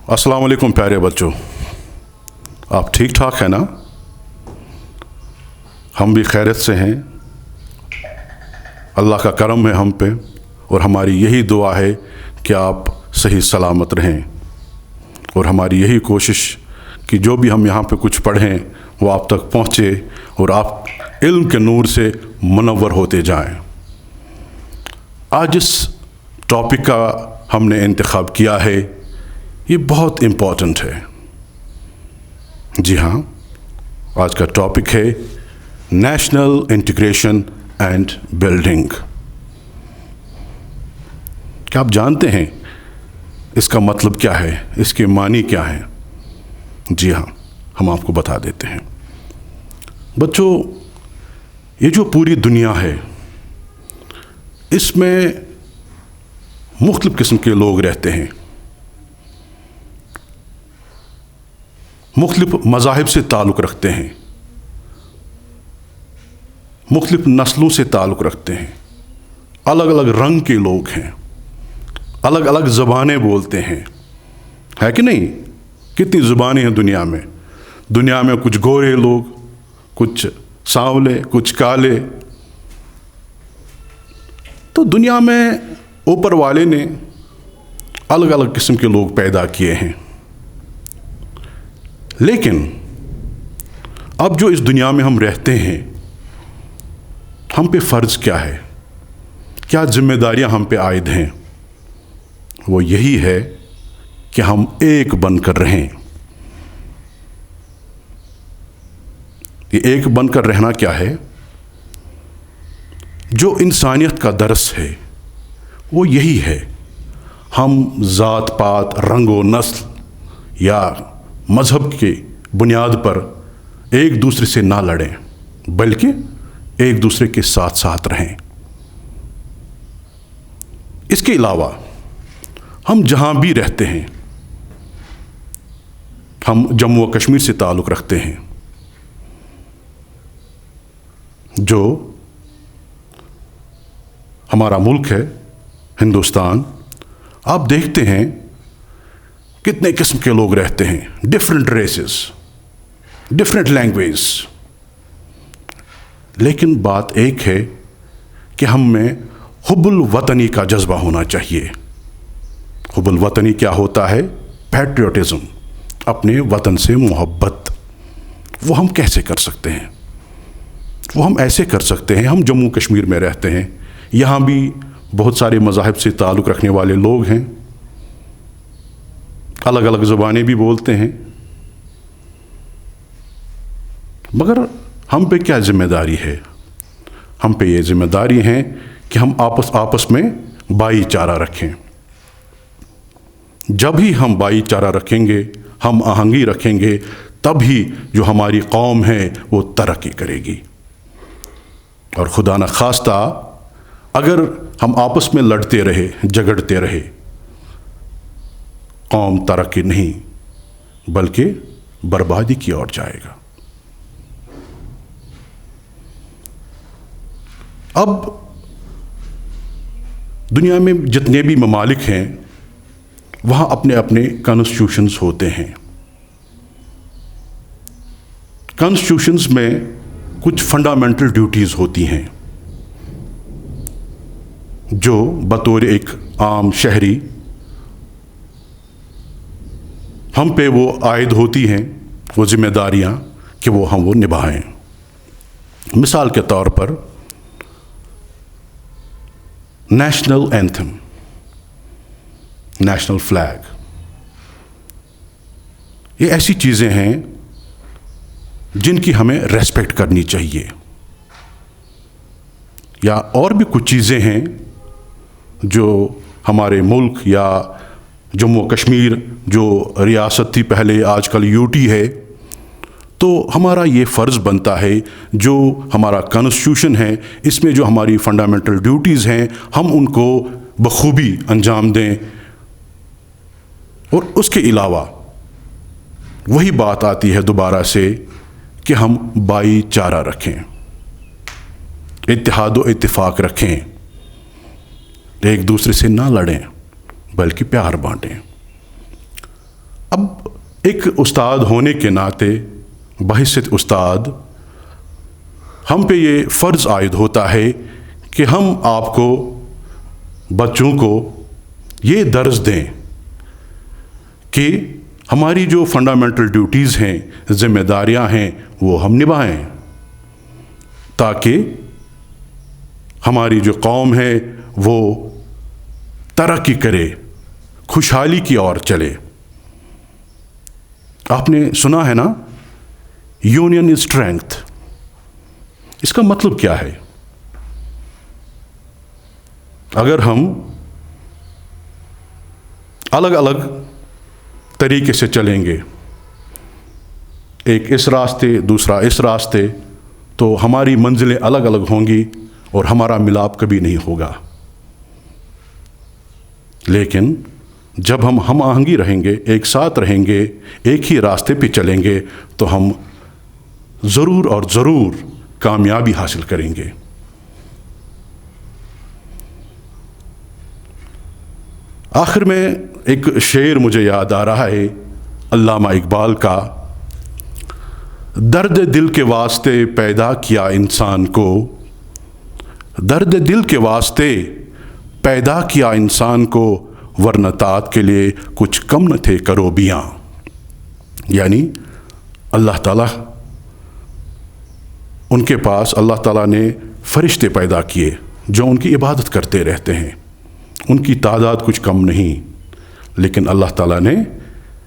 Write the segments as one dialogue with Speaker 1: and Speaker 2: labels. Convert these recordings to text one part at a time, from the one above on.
Speaker 1: अस्सलाम वालेकुम प्यारे बच्चों, आप ठीक ठाक हैं ना? हम भी खैरियत से हैं। अल्लाह का करम है हम पे और हमारी यही दुआ है कि आप सही सलामत रहें और हमारी यही कोशिश कि जो भी हम यहाँ पे कुछ पढ़ें वो आप तक पहुँचे और आप इल्म के नूर से मुनव्वर होते जाएं। आज इस टॉपिक का हमने इंतखाब किया है, ये बहुत इम्पॉर्टेंट है। जी हाँ, आज का टॉपिक है नेशनल इंटीग्रेशन एंड बिल्डिंग। क्या आप जानते हैं इसका मतलब क्या है, इसके मानी क्या है? जी हाँ, हम आपको बता देते हैं। बच्चों, ये जो पूरी दुनिया है इसमें मुख्तलिफ किस्म के लोग रहते हैं, मुख्तलिफ मज़ाहिब से ताल्लुक़ रखते हैं, मुख्तलिफ नस्लों से ताल्लुक़ रखते हैं, अलग अलग रंग के लोग हैं, अलग अलग ज़बानें बोलते हैं, है कि नहीं? कितनी ज़ुबानें हैं दुनिया में। दुनिया में कुछ गोरे लोग, कुछ सांवले, कुछ काले। तो दुनिया में ऊपर वाले ने अलग अलग किस्म के लोग पैदा किए हैं। लेकिन अब जो इस दुनिया में हम रहते हैं, हम पे फ़र्ज़ क्या है, क्या जिम्मेदारियां हम पे आयद हैं? वो यही है कि हम एक बनकर रहें। ये एक बनकर रहना क्या है? जो इंसानियत का दर्स है वो यही है, हम ज़ात पात, रंगो नस्ल या मज़हब के बुनियाद पर एक दूसरे से ना लड़ें, बल्कि एक दूसरे के साथ साथ रहें। इसके अलावा हम जहाँ भी रहते हैं, हम जम्मू व कश्मीर से ताल्लुक़ रखते हैं, जो हमारा मुल्क है हिंदुस्तान। आप देखते हैं कितने किस्म के लोग रहते हैं, डिफरेंट रेसेस, डिफरेंट लैंग्वेज। लेकिन बात एक है कि हम में हुब्बुल वतनी का जज्बा होना चाहिए। हुब्बुल वतनी क्या होता है? पैट्रियटिज़म, अपने वतन से मोहब्बत। वो हम कैसे कर सकते हैं? वो हम ऐसे कर सकते हैं, हम जम्मू कश्मीर में रहते हैं, यहाँ भी बहुत सारे मज़ाहिब से ताल्लुक़ रखने वाले लोग हैं, अलग अलग ज़ुबानें भी बोलते हैं, मगर हम पे क्या ज़िम्मेदारी है? हम पे ये ज़िम्मेदारी है कि हम आपस में भाईचारा रखें। जब ही हम भाईचारा रखेंगे, हम आहंगी रखेंगे, तभी जो हमारी कौम है वो तरक्की करेगी। और खुदा न खास्ता अगर हम आपस में लड़ते रहे, झगड़ते रहे, कौम तरक्की नहीं बल्कि बर्बादी की ओर जाएगा। अब दुनिया में जितने भी ममालिक हैं वहाँ अपने अपने कॉन्स्टिट्यूशंस होते हैं। कॉन्स्टिट्यूशंस में कुछ फंडामेंटल ड्यूटीज़ होती हैं जो बतौर एक आम शहरी हम पे वो आयद होती हैं, वो जिम्मेदारियां कि वो निभाएं। मिसाल के तौर पर नेशनल एंथम, नेशनल फ्लैग, ये ऐसी चीज़ें हैं जिनकी हमें रेस्पेक्ट करनी चाहिए। या और भी कुछ चीज़ें हैं जो हमारे मुल्क या जम्मू कश्मीर जो रियासत थी पहले, आजकल यूटी है, तो हमारा ये फ़र्ज़ बनता है, जो हमारा कॉन्स्टिट्यूशन है इसमें जो हमारी फंडामेंटल ड्यूटीज़ हैं हम उनको बखूबी अंजाम दें। और उसके अलावा वही बात आती है दोबारा से कि हम भाईचारा रखें, इत्तेहाद व इत्तिफाक रखें, एक दूसरे से ना लड़ें बल्कि प्यार बांटें। اب ایک استاد ہونے کے ناطے بحیثیت استاد ہم پہ یہ فرض عائد ہوتا ہے کہ ہم آپ کو، بچوں کو یہ درس دیں کہ ہماری جو فنڈامنٹل ڈیوٹیز ہیں، ذمہ داریاں ہیں، وہ ہم نبھائیں تاکہ ہماری جو قوم ہے وہ ترقی کرے، خوشحالی کی اور چلے۔ آپ نے سنا ہے نا، یونین از اسٹرینتھ۔ اس کا مطلب کیا ہے؟ اگر ہم الگ الگ طریقے سے چلیں گے، ایک اس راستے دوسرا اس راستے، تو ہماری منزلیں الگ الگ ہوں گی اور ہمارا ملاپ کبھی نہیں ہوگا۔ لیکن جب ہم ہم آہنگی رہیں گے، ایک ساتھ رہیں گے، ایک ہی راستے پہ چلیں گے، تو ہم ضرور اور ضرور کامیابی حاصل کریں گے۔ آخر میں ایک شعر مجھے یاد آ رہا ہے علامہ اقبال کا، درد دل کے واسطے پیدا کیا انسان کو، درد دل کے واسطے پیدا کیا انسان کو، ورنہ طاعت کے لیے کچھ کم نہ تھے کروبیاں۔ یعنی اللہ تعالیٰ، ان کے پاس اللہ تعالیٰ نے فرشتے پیدا کیے جو ان کی عبادت کرتے رہتے ہیں، ان کی تعداد کچھ کم نہیں، لیکن اللہ تعالیٰ نے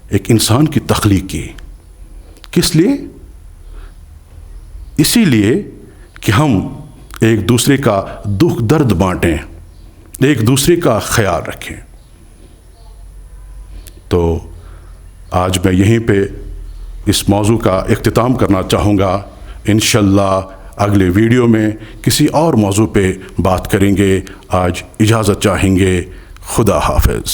Speaker 1: ایک انسان کی تخلیق کی۔ کس لیے؟ اسی لیے کہ ہم ایک دوسرے کا دکھ درد بانٹیں، ایک دوسرے کا خیال رکھیں۔ تو آج میں یہیں پہ اس موضوع کا اختتام کرنا چاہوں گا۔ انشاءاللہ اگلے ویڈیو میں کسی اور موضوع پہ بات کریں گے۔ آج اجازت چاہیں گے۔ خدا حافظ۔